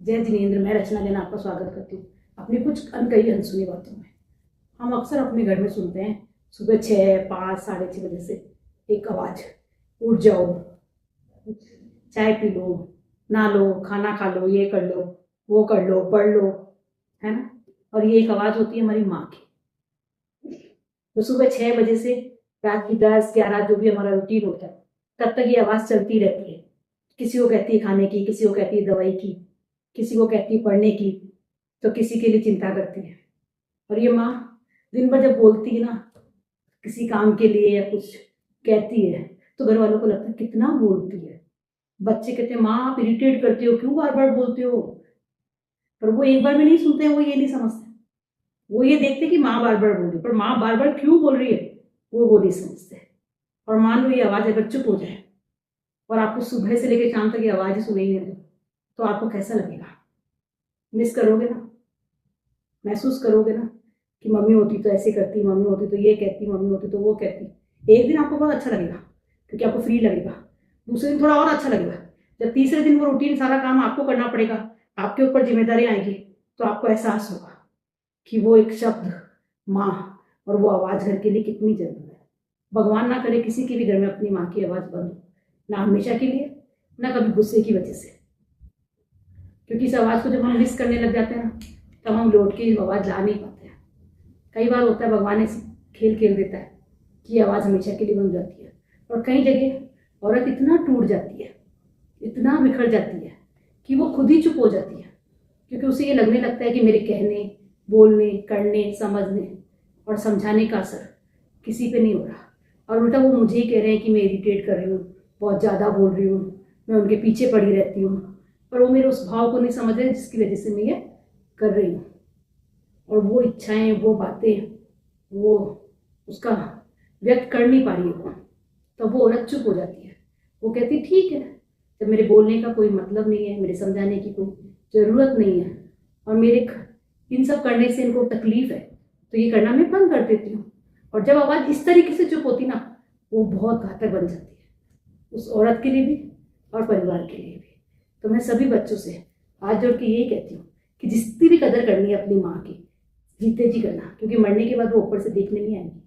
जय जिनेंद्र, मैं रचना जैन आपका स्वागत करती हूँ अपनी कुछ अनकही अनसुनी बातों में। हम अक्सर अपने घर में सुनते हैं सुबह 6, 5, 6:30 बजे से एक आवाज़, उठ जाओ, चाय पी लो, नहा लो, खाना खा लो, ये कर लो, वो कर लो, पढ़ लो, है ना। और ये एक आवाज़ होती है हमारी माँ की। तो सुबह 6 बजे से रात की 10, 11 जो भी हमारा रूटीन होता है, तब तक ये आवाज़ चलती रहती है। किसी को कहती है खाने की, किसी को कहती है दवाई की, किसी को कहती है पढ़ने की, तो किसी के लिए चिंता करती है। और ये माँ दिन भर जब बोलती है ना किसी काम के लिए या कुछ कहती है, तो घर वालों को लगता है कितना बोलती है। बच्चे कहते हैं माँ आप इरिटेट करते हो, क्यों बार बार बोलते हो। पर वो एक बार में नहीं सुनते हैं, वो ये नहीं समझते। वो ये देखते कि माँ बार बार बोल रही है, पर माँ बार बार क्यों बोल रही है वो नहीं समझते। और मान लो ये आवाज़ अगर चुप हो जाए और आपको सुबह से लेकर शाम तक ये आवाज़ ही सुनाई नहीं दे, तो आपको कैसा लगेगा? मिस करोगे ना, महसूस करोगे ना कि मम्मी होती तो ऐसे करती, मम्मी होती तो ये कहती, मम्मी होती तो वो कहती। एक दिन आपको बहुत अच्छा लगेगा क्योंकि आपको फ्री लगेगा, दूसरे दिन थोड़ा और अच्छा लगेगा। जब तीसरे दिन वो रूटीन सारा काम आपको करना पड़ेगा, आपके ऊपर जिम्मेदारी आएगी, तो आपको एहसास होगा कि वो एक शब्द माँ और वो आवाज़ घर के लिए कितनी जरूरी है। भगवान ना करे किसी के भी घर में अपनी माँ की आवाज़ बंद हो, ना हमेशा के लिए, ना कभी गुस्से की वजह से। क्योंकि इस आवाज़ को जब हम मिस करने लग जाते हैं ना, तब हम लौट के आवाज़ ला नहीं पाते हैं। कई बार होता है भगवान ऐसे खेल खेल देता है कि आवाज़ हमेशा के लिए बन जाती है। और कई जगह औरत इतना टूट जाती है, इतना बिखर जाती है कि वो खुद ही चुप हो जाती है, क्योंकि उसे ये लगने लगता है कि मेरे कहने, बोलने, करने, समझने और समझाने का असर किसी पे नहीं हो रहा, और उल्टा वो मुझे ही कह रहे हैं कि मैं इरिटेट कर रही हूँ, बहुत ज़्यादा बोल रही हूँ, मैं उनके पीछे पड़ी रहती हूँ। पर वो मेरे उस भाव को नहीं समझ रहे जिसकी वजह से मैं ये कर रही हूँ। और वो इच्छाएं, वो बातें, वो उसका व्यक्त कर नहीं पा रही है वो, तो वो औरत चुप हो जाती है। वो कहती ठीक है, जब मेरे बोलने का कोई मतलब नहीं है, मेरे समझाने की कोई ज़रूरत नहीं है, और मेरे इन सब करने से इनको तकलीफ है, तो ये करना मैं बंद कर देती हूँ। और जब आवाज़ इस तरीके से चुप होती ना, वो बहुत घातक बन जाती है उस औरत के लिए भी और परिवार के लिए भी। तो मैं सभी बच्चों से हाथ जोड़ के यही कहती हूँ कि जितनी भी कदर करनी है अपनी माँ की, जीते जी करना, क्योंकि मरने के बाद वो ऊपर से देखने नहीं आएंगी।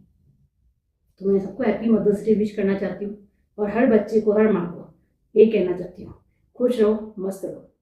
तो मैं सबको हैप्पी मदर्स डे विश करना चाहती हूँ, और हर बच्चे को, हर माँ को ये कहना चाहती हूँ, खुश रहो, मस्त रहो।